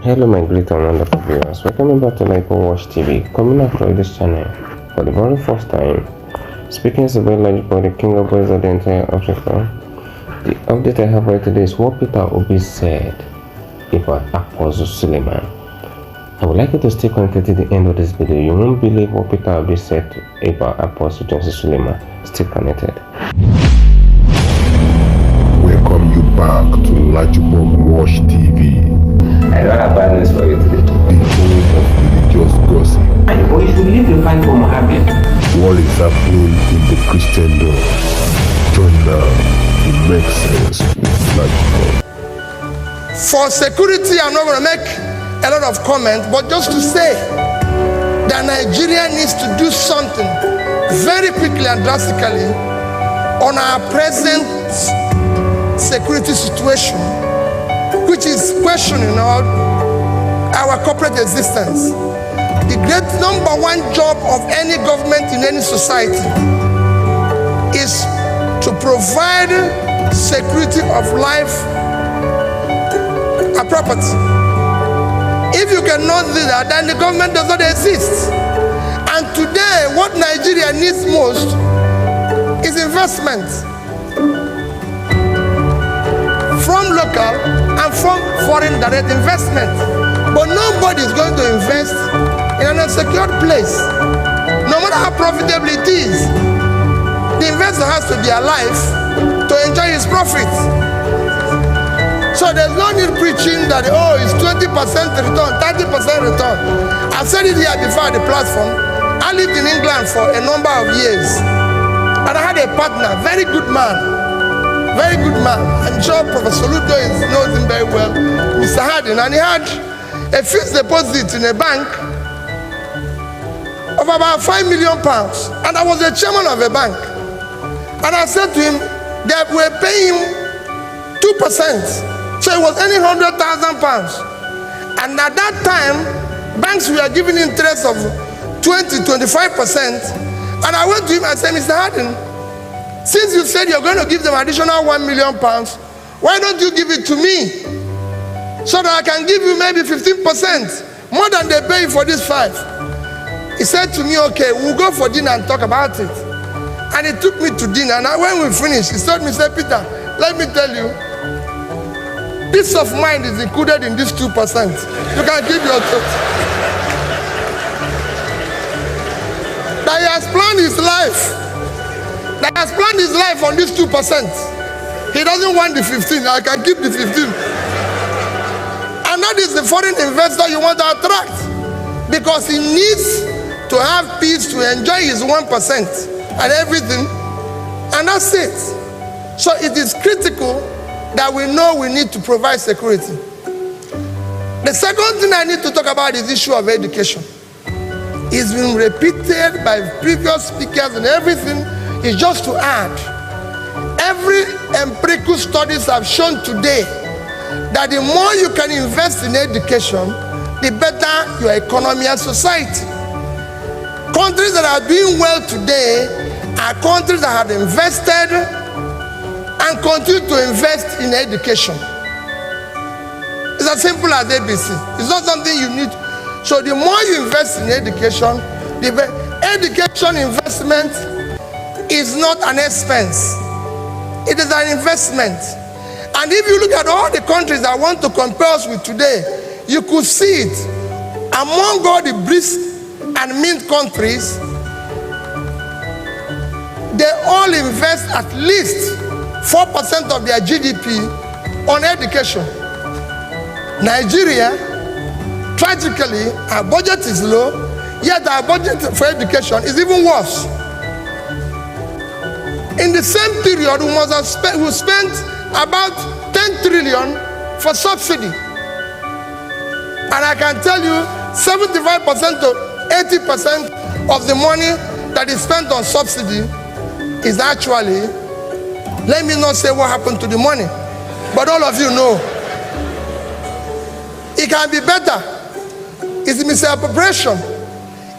Hello my great and wonderful viewers, welcome back to Laju TV, coming across this channel for the very first time. Speaking about LAJUPOG, the king of boys of the entire Africa, the update I have right today is what Peter Obi said about Apostle Suleman. I would like you to stay connected to the end of this video. You won't believe what Peter Obi said about Apostle Suleman. Stay connected. Welcome you back to LAJUPOG TV. I don't have bad news for you today. The home of religious gossip. But you should leave the fight for Mohammed. What is happening in the Christendom? Join now. It makes sense with LAJUPOG. For security, I'm not going to make a lot of comments, but just to say that Nigeria needs to do something very quickly and drastically on our present security situation, which is questioning our corporate existence. The great number one job of any government in any society is to provide security of life and property. If you cannot do that, then the government does not exist. And today, what Nigeria needs most is investment from local and from foreign direct investment. But nobody is going to invest in an unsecured place. No matter how profitable it is, the investor has to be alive to enjoy his profits. So there's no need preaching that, oh, it's 20% return, 30% return. I've said it here before at the platform. I lived in England for a number of years. And I had a partner, very good man. Very good man. I'm sure Professor Ludo knows him very well, Mr. Hardin. And he had a fixed deposit in a bank of about £5 million. And I was the chairman of a bank. And I said to him that we're paying him 2%. So it was earning £100,000. And at that time, banks were giving interest of 20-25%. And I went to him and said, Mr. Hardin, since you said you're going to give them additional £1 million, why don't you give it to me? So that I can give you maybe 15%, more than they pay for this 5. He said to me, okay, we'll go for dinner and talk about it. And he took me to dinner. And when we finished, he told me, he said, Peter, let me tell you, peace of mind is included in this 2%. You can give your thought. That he has planned his life. That has planned his life on this 2%. He doesn't want the 15. I can keep the 15. And that is the foreign investor you want to attract, because he needs to have peace to enjoy his 1% and everything. And that's it. So it is critical that we know we need to provide security. The second thing I need to talk about is the issue of education. It's been repeated by previous speakers and everything. Is just to add, every empirical studies have shown today that the more you can invest in education, the better your economy and society. Countries that are doing well today are countries that have invested and continue to invest in education. It's as simple as ABC. It's not something you need. So the more you invest in education, the better. Education investment is not an expense. It is an investment. And if you look at all the countries that want to compare us with today, you could see it. Among all the BRICS and mint countries, they all invest at least 4% of their GDP on education. Nigeria, tragically, our budget is low, yet our budget for education is even worse. In the same period, we spent about 10 trillion for subsidy. And I can tell you, 75% to 80% of the money that is spent on subsidy is actually, let me not say what happened to the money, but all of you know. It can be better. It's a misappropriation.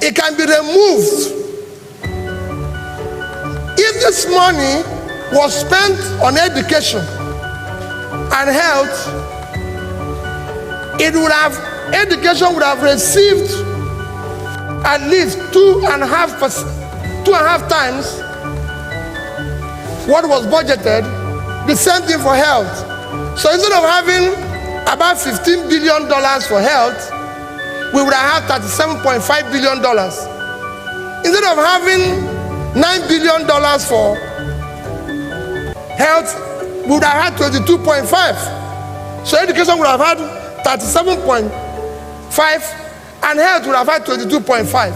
It can be removed. If this money was spent on education and health, it would have education would have received at least 2.5 times what was budgeted. The same thing for health. So instead of having about $15 billion for health, we would have had $37.5 billion. Instead of having $9 billion for health, we would have had 22.5. So education would have had 37.5 and health would have had 22.5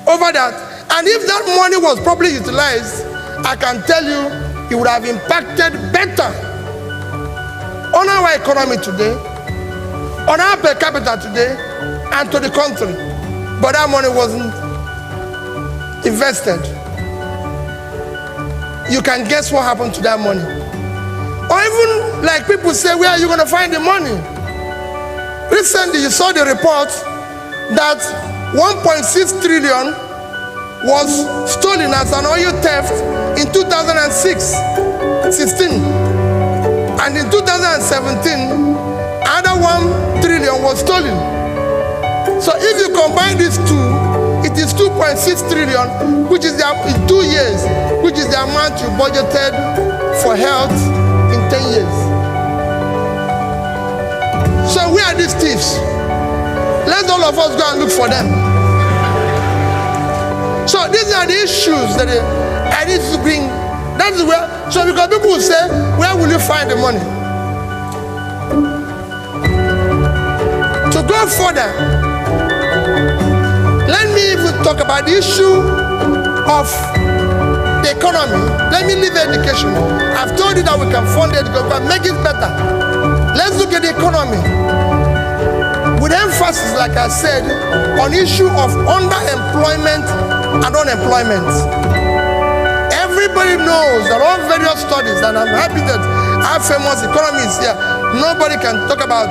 over that. And if that money was properly utilized, I can tell you it would have impacted better on our economy today, on our per capita today, and to the country. But that money wasn't invested. You can guess what happened to that money. Or even like people say, where are you going to find the money? Recently, you saw the report that 1.6 trillion was stolen as an oil theft in 2016. And in 2017, another 1 trillion was stolen. So if you combine these two, it is 2.6 trillion, which is in 2 years, which is the amount you budgeted for health in 10 years. So where are these thieves? Let all of us go and look for them. So these are the issues that I need to bring. That is where, so because people will say, where will you find the money? To go further, let me even talk about the issue of the economy. Let me leave education. I've told you that we can fund education, but make it better. Let's look at the economy. With emphasis, like I said, on issue of underemployment and unemployment. Everybody knows that all various studies, and I'm happy that our famous economists here, nobody can talk about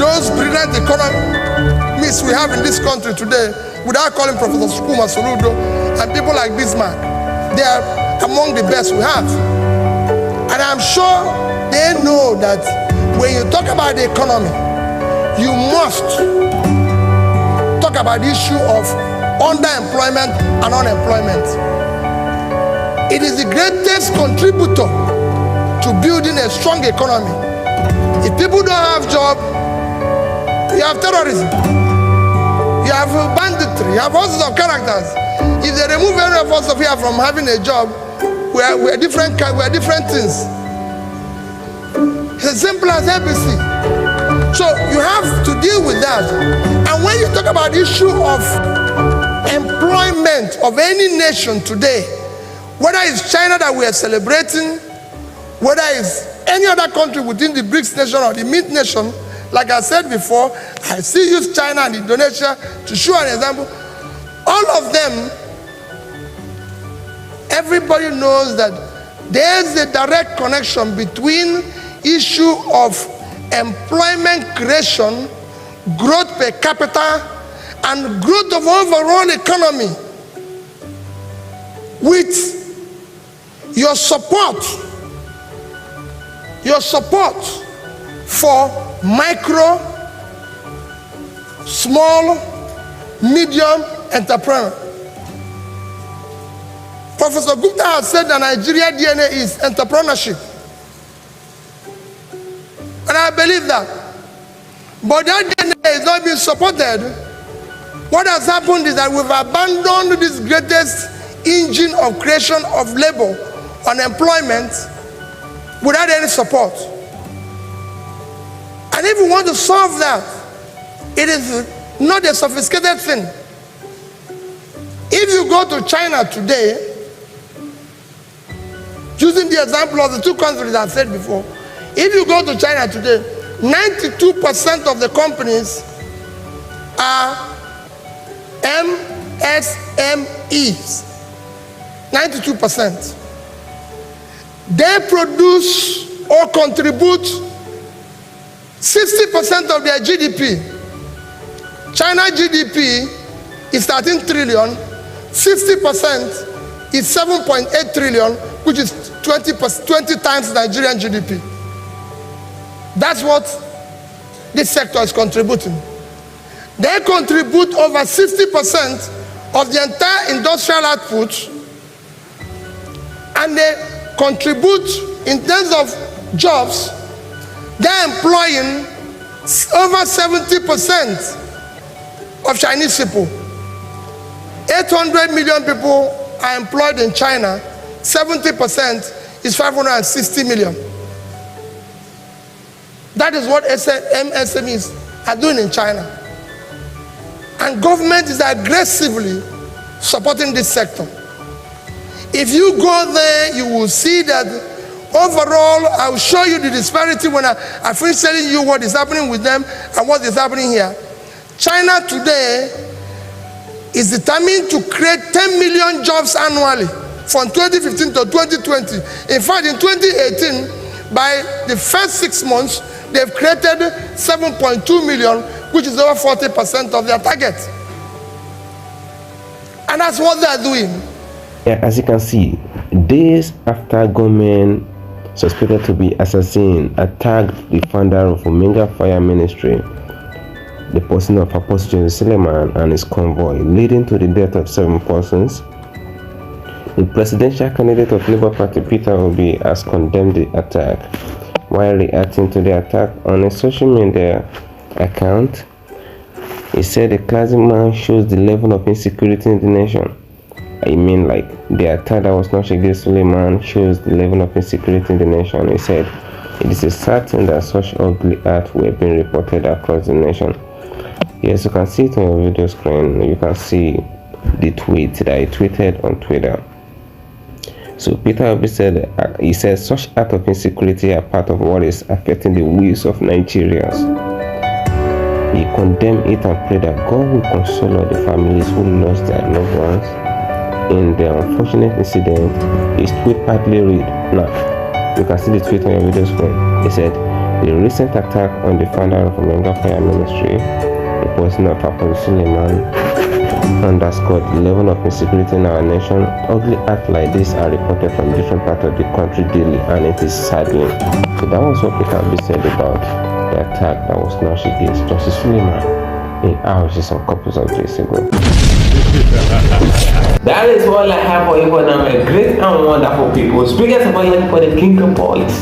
those brilliant economists we have in this country today without calling Professor Suleman and people like Bismarck. They are among the best we have. And I'm sure they know that when you talk about the economy, you must talk about the issue of underemployment and unemployment. It is the greatest contributor to building a strong economy. If people don't have job, you have terrorism, you have banditry, you have all sorts of characters. If they remove any of us of here from having a job, we're different things. It's as simple as ABC. So you have to deal with that. And when you talk about the issue of employment of any nation today, whether it's China that we are celebrating, whether it's any other country within the BRICS nation or the MINT nation, like I said before, I still use China and Indonesia to show an example. All of them, everybody knows that there's a direct connection between issue of employment creation, growth per capita, and growth of overall economy with your support for micro, small, medium entrepreneur. Professor Gupta has said that Nigeria DNA is entrepreneurship. And I believe that. But that DNA is not being supported. What has happened is that we've abandoned this greatest engine of creation of labor, unemployment, without any support. And if we want to solve that, it is not a sophisticated thing. If you go to China today, using the example of the two countries I've said before, if you go to China today, 92% of the companies are MSMEs. 92%. They produce or contribute 60% of their GDP. China GDP is 13 trillion, 60% is 7.8 trillion, which is 20 times Nigerian GDP. That's what this sector is contributing. They contribute over 60% of the entire industrial output, and they contribute in terms of jobs. They're employing over 70% of Chinese people. 800 million people are employed in China. 70% is 560 million. That is what MSMEs are doing in China. And government is aggressively supporting this sector. If you go there, you will see that overall, I will show you the disparity when I finish telling you what is happening with them and what is happening here. China today is determined to create 10 million jobs annually from 2015 to 2020. In fact, in 2018, by the first 6 months, they've created 7.2 million, which is over 40% of their target. And that's what they're doing. Yeah, as you can see, days after government suspected to be assassin attacked the founder of Omega Fire Ministry, the person of Apostle Suleman and his convoy, leading to the death of 7 persons, the presidential candidate of Labour Party, Peter Obi, has condemned the attack. While reacting to the attack on a social media account, he said the classic man shows the level of insecurity in the nation. I mean, like, the attack that was launched against Suleman shows the level of insecurity in the nation. He said, it is a certain that such ugly acts were being reported across the nation. Yes, you can see it on your video screen. You can see the tweet that I tweeted on Twitter. So Peter Obi said, he said, such acts of insecurity are part of what is affecting the wills of Nigerians. He condemned it and prayed that God will console all the families who lost their loved ones in the unfortunate incident. His tweet partly read, now you can see the tweet on your video screen. He said, the recent attack on the founder of Omega Fire Ministry, the person of Apostle Suleman, underscored the level of insecurity in our nation. Ugly acts like this are reported from different parts of the country daily, and it is saddening. So that was what Peter Obi said about the attack that was launched against Justice Suleman in Aoshi some couple of days ago. That is all I have for you for now, my great and wonderful people. Speaking about like for the king of boys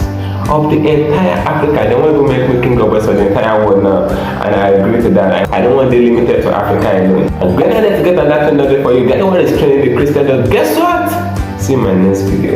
of the entire Africa. They want to make me king of boys for the entire world now, and I agree to that. I don't want to limit it to Africa alone. I'm glad I get another for you. Get the one is training the Christian. Guess what? See my next video.